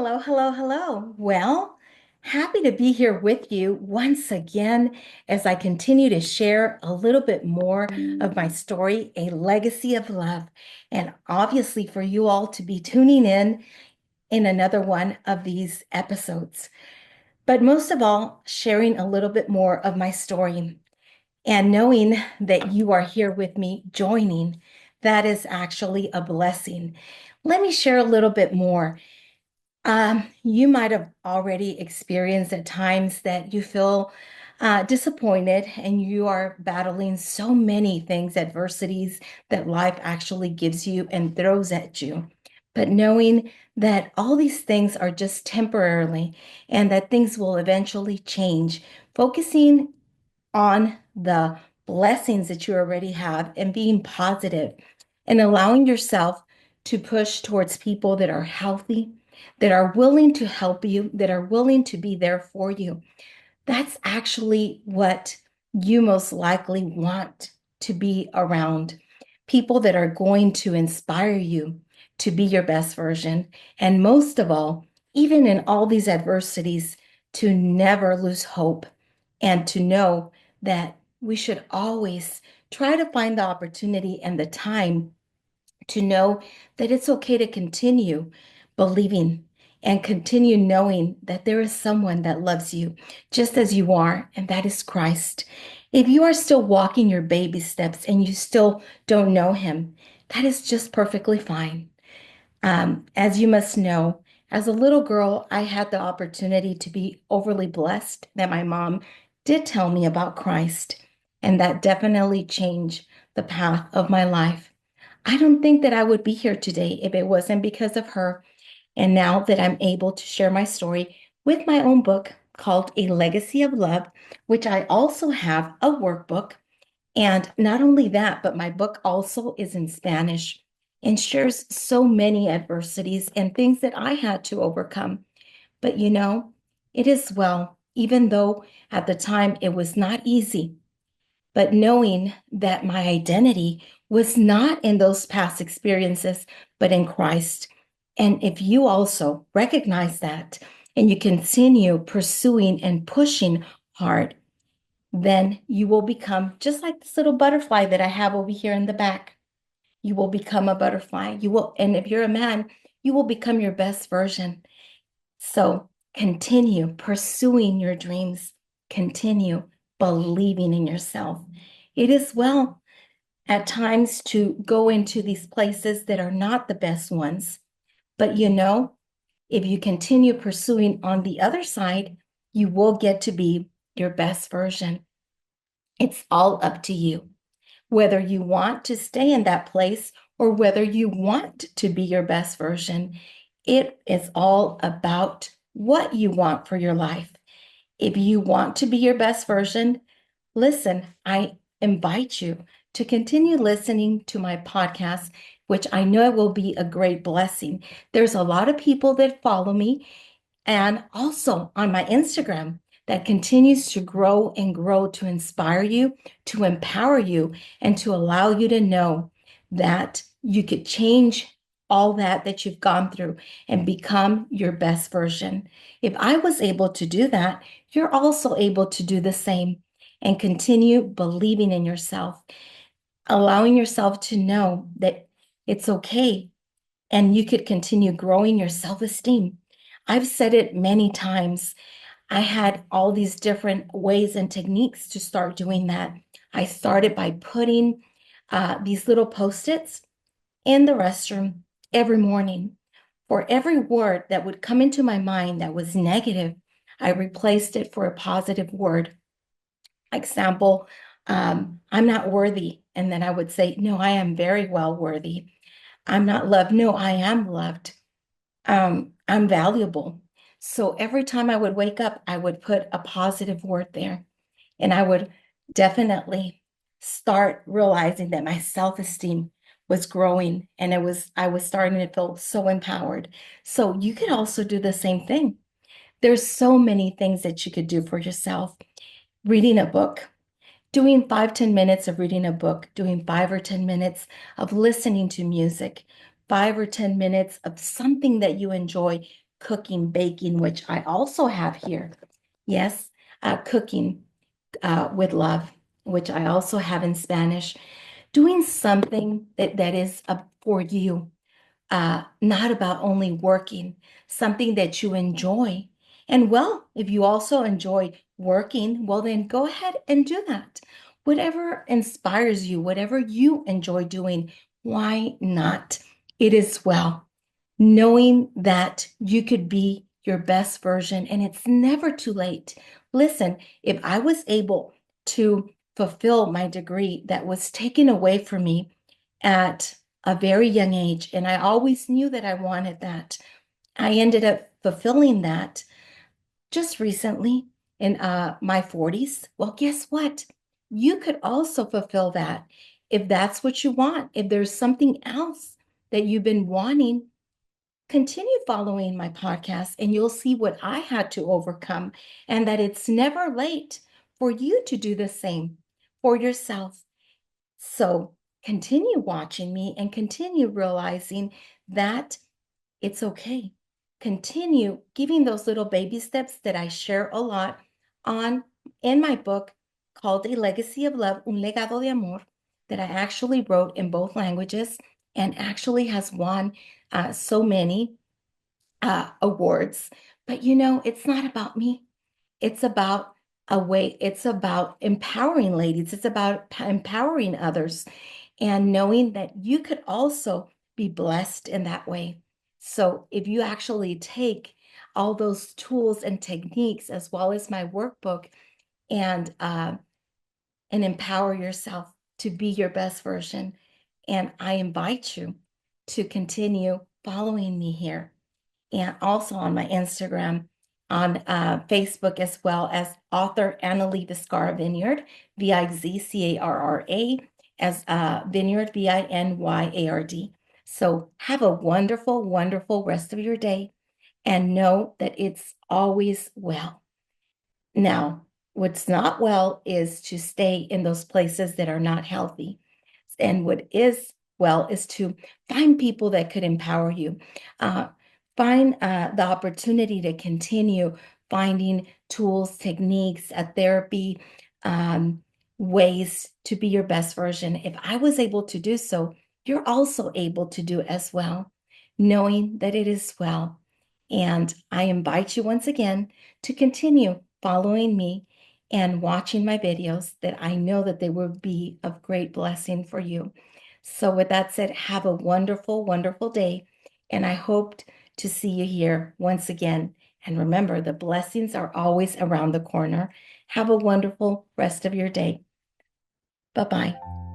Hello, hello, hello. Well, happy to be here with you once again as I continue to share a little bit more of my story, A Legacy of Love, and obviously for you all to be tuning in another one of these episodes. But most of all, sharing a little bit more of my story and knowing that you are here with me joining, that is actually a blessing. Let me share a little bit more. You might have already experienced at times that you feel disappointed and you are battling so many things, adversities that life actually gives you and throws at you. But knowing that all these things are just temporarily and that things will eventually change, focusing on the blessings that you already have and being positive and allowing yourself to push towards people that are healthy, that are willing to help you, that are willing to be there for you. That's actually what you most likely want to be around. People that are going to inspire you to be your best version. And most of all, even in all these adversities, to never lose hope and to know that we should always try to find the opportunity and the time to know that it's okay to continue believing and continue knowing that there is someone that loves you just as you are, and that is Christ. If you are still walking your baby steps and you still don't know him, that is just perfectly fine. As you must know, as a little girl, I had the opportunity to be overly blessed that my mom did tell me about Christ, and that definitely changed the path of my life. I don't think that I would be here today if it wasn't because of her. And now that I'm able to share my story with my own book called A Legacy of Love, which I also have a workbook. And not only that, but my book also is in Spanish and shares so many adversities and things that I had to overcome. But it is well, even though at the time it was not easy, but knowing that my identity was not in those past experiences, but in Christ. And if you also recognize that and you continue pursuing and pushing hard, then you will become just like this little butterfly that I have over here in the back. You will become a butterfly. You will, and if you're a man, you will become your best version. So continue pursuing your dreams, continue believing in yourself. It is well at times to go into these places that are not the best ones. But if you continue pursuing on the other side, you will get to be your best version. It's all up to you, whether you want to stay in that place or whether you want to be your best version. It is all about what you want for your life. If you want to be your best version, listen, I invite you to continue listening to my podcast, which I know will be a great blessing. There's a lot of people that follow me and also on my Instagram that continues to grow and grow to inspire you, to empower you, and to allow you to know that you could change all that you've gone through and become your best version. If I was able to do that, you're also able to do the same and continue believing in yourself, allowing yourself to know that it's okay and you could continue growing your self-esteem. I've said it many times. I had all these different ways and techniques to start doing that. I started by putting these little post-its in the restroom every morning. For every word that would come into my mind that was negative, I replaced it for a positive word. Example, I'm not worthy. And then I would say, no, I am very well worthy. I'm not loved. No, I am loved. I'm valuable. So every time I would wake up, I would put a positive word there. And I would definitely start realizing that my self-esteem was growing and I was starting to feel so empowered. So you could also do the same thing. There's so many things that you could do for yourself. Reading a book, doing 5-10 minutes of reading a book, doing 5 or 10 minutes of listening to music, 5 or 10 minutes of something that you enjoy, cooking, baking, which I also have here. Yes, cooking with love, which I also have in Spanish. Doing something that is for you, not about only working, something that you enjoy. And well, if you also enjoy working, well, then go ahead and do that. Whatever inspires you, whatever you enjoy doing, why not? It is well. Knowing that you could be your best version and it's never too late. Listen, if I was able to fulfill my degree that was taken away from me at a very young age, and I always knew that I wanted that. I ended up fulfilling that just recently in my 40s. Well, guess what? You could also fulfill that if that's what you want. If there's something else that you've been wanting, continue following my podcast and you'll see what I had to overcome, and that it's never late for you to do the same for yourself. So continue watching me and continue realizing that it's okay. Continue giving those little baby steps that I share a lot on in my book called A Legacy of Love, Un Legado de Amor, that I actually wrote in both languages and actually has won so many awards. But it's not about me. It's about it's about empowering ladies. It's about empowering others and knowing that you could also be blessed in that way. So if you actually take all those tools and techniques as well as my workbook and empower yourself to be your best version, and I invite you to continue following me here and also on my Instagram, on Facebook, as well as author Analee Vizcarra Vinyard, Vizcarra, as Vineyard, Vinyard. So have a wonderful, wonderful rest of your day and know that it's always well. Now, what's not well is to stay in those places that are not healthy. And what is well is to find people that could empower you. Uh, find the opportunity to continue finding tools, techniques, a therapy, ways to be your best version. If I was able to do so, you're also able to do as well, knowing that it is well. And I invite you once again to continue following me and watching my videos, that I know that they will be of great blessing for you. So with that said, have a wonderful, wonderful day. And I hope to see you here once again. And remember, the blessings are always around the corner. Have a wonderful rest of your day. Bye-bye.